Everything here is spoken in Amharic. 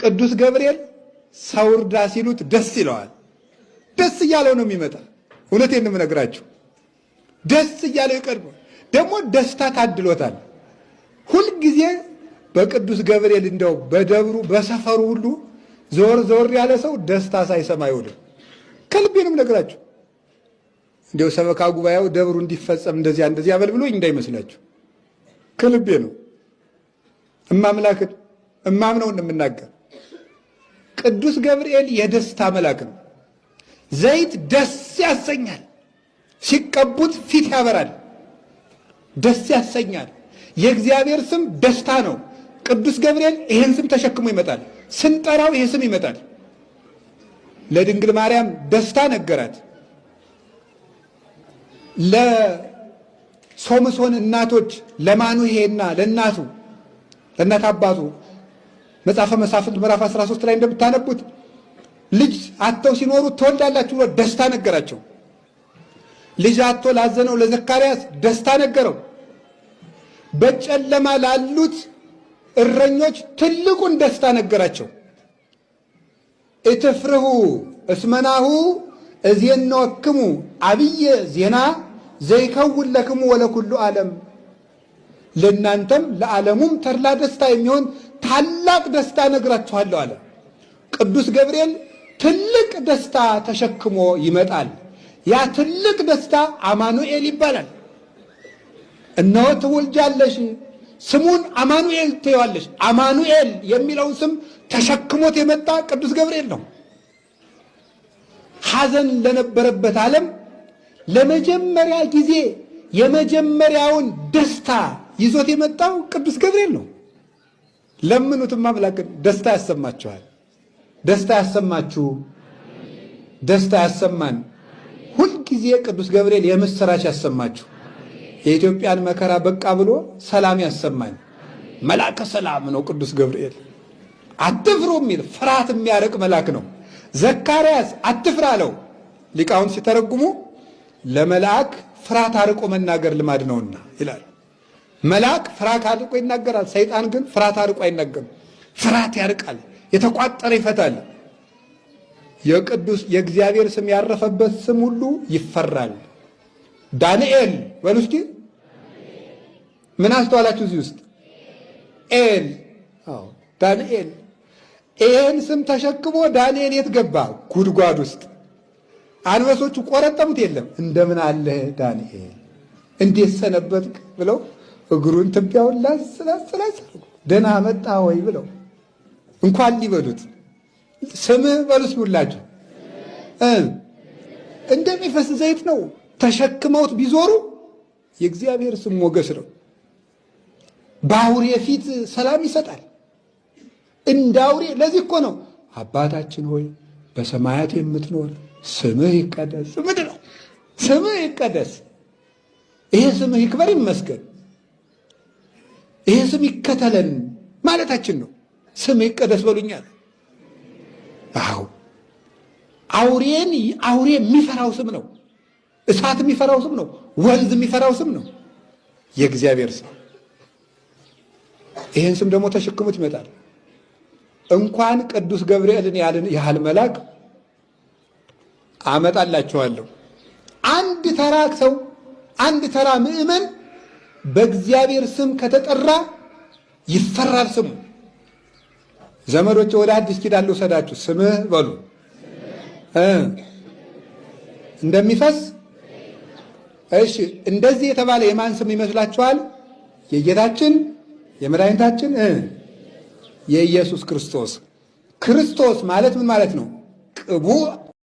ቅዱስ ገብርኤል ሰው እርዳ ሲሉት ደስ ይለዋል። ደስ እያለው ነው የሚመጣ። እውነቴን ነው የምነግራችሁ። ደስ እያለው ይቀርብ። ደግሞ ደስታ ታድሎታል። ሁልጊዜ በቅዱስ ገብርኤል እንደው በደብሩ በሰፈሩ ሁሉ ዞር ዞር ያለ ሰው ደስታ ሳይሰማ አይውልም። ከልቤ ነው የምነግራችሁ። እንደው ሰበካ ጉባኤው ደብሩ እንዲፈጸም እንደዚያ ያበል ብሎኝ እንዳይመስላችሁ። ከልቤ ነው እማምላክን እማምነውን የምናገር። ቅዱስ ገብርኤል የደስታ መልአክ ነው። ዘይት ደስ ያሰኛል። ሲቀቡት ፊት ያበራል፣ ደስ ያሰኛል። የእግዚአብሔር ስም ደስታ ነው። ቅዱስ ገብርኤል ይሄን ስም ተሸክሞ ይመጣል። ስንጠራው ይሄ ስም ይመጣል። ለድንግል ማርያም ደስታ ነገራት። ለሶምሶን እናቶች ለማኑሄና ለእናቱ ለእናት አባቱ መጽሐፈ መሳፍንት ምዕራፍ 13 ላይ እንደምታነቡት ልጅ አጥተው ሲኖሩ ትወልዳላችሁ ብሎ ደስታ ነገራቸው። ልጅ አጥቶ ላዘነው ለዘካርያስ ደስታ ነገረው። በጨለማ ላሉት እረኞች ትልቁን ደስታ ነገራቸው። እትፍርሁ እስመናሁ እዜንወክሙ አብየ ዜና ዘይከውን ለክሙ ወለኩሉ ዓለም። ለእናንተም ለዓለሙም ተድላ ደስታ የሚሆን ታላቅ ደስታ ነግራችኋለሁ አለ። ቅዱስ ገብርኤል ትልቅ ደስታ ተሸክሞ ይመጣል። ያ ትልቅ ደስታ አማኑኤል ይባላል። እነሆ ትወልጃለሽ፣ ስሙን አማኑኤል ትይዋለሽ። አማኑኤል የሚለውን ስም ተሸክሞት የመጣ ቅዱስ ገብርኤል ነው። ሐዘን ለነበረበት ዓለም ለመጀመሪያ ጊዜ የመጀመሪያውን ደስታ ይዞት የመጣው ቅዱስ ገብርኤል ነው። ለምኑትም አምላክን ደስታ ያሰማችኋል። ደስታ ያሰማችሁ፣ ደስታ ያሰማን። ሁልጊዜ ቅዱስ ገብርኤል የምስራች ያሰማችሁ። የኢትዮጵያን መከራ በቃ ብሎ ሰላም ያሰማን። መልአከ ሰላም ነው ቅዱስ ገብርኤል። አትፍሩ የሚል ፍርሃት የሚያርቅ መልአክ ነው። ዘካርያስ አትፍራ አለው። ሊቃውንት ሲተረጉሙ ለመልአክ ፍርሃት አርቆ መናገር ልማድ ነውና ይላል። መልአክ ፍርሃት አርቆ ይናገራል። ሰይጣን ግን ፍርሃት አርቆ አይናገርም። ፍርሃት ያርቃል፣ የተቋጠረ ይፈታል። የእግዚአብሔር ስም ያረፈበት ስም ሁሉ ይፈራል። ዳንኤል በሉ እስኪ። ምን አስተዋላችሁ እዚህ ውስጥ? ኤል። አዎ ዳንኤል። ይህን ስም ተሸክሞ ዳንኤል የት ገባ? ጉድጓድ ውስጥ። አንበሶቹ ቆረጠሙት የለም። እንደምን አለህ ዳንኤል፣ እንዴት ሰነበትክ ብለው እግሩን ትቢያውን ላስላስላስ ደህና መጣ ወይ ብለው እንኳን ሊበሉት ስምህ በሉ እስኪ ሁላችሁ። እንደሚፈስ ዘይት ነው። ተሸክመውት ቢዞሩ የእግዚአብሔር ስም ሞገስ ነው። በአውሬ ፊት ሰላም ይሰጣል። እንደ አውሬ። ለዚህ እኮ ነው አባታችን ሆይ በሰማያት የምትኖር ስምህ ይቀደስ። ምንድን ነው ስምህ ይቀደስ? ይሄ ስምህ ይክበር ይመስገን፣ ይሄ ስም ይከተለን ማለታችን ነው። ስምህ ይቀደስ በሉኛል። አዎ አውሬ የሚፈራው ስም ነው። እሳት የሚፈራው ስም ነው። ወንዝ የሚፈራው ስም ነው የእግዚአብሔር ስም። ይህን ስም ደግሞ ተሸክሙት ይመጣል። እንኳን ቅዱስ ገብርኤልን ያህል መልአክ አመጣላችኋለሁ። አንድ ተራ ሰው፣ አንድ ተራ ምዕመን በእግዚአብሔር ስም ከተጠራ ይፈራል ስሙ። ዘመዶች ወደ አዲስ ኪዳን ልውሰዳችሁ። ስምህ በሉ እንደሚፈስ። እሺ እንደዚህ የተባለ የማን ስም ይመስላችኋል? የጌታችን የመድኃኒታችን የኢየሱስ ክርስቶስ። ክርስቶስ ማለት ምን ማለት ነው? ቅቡዕ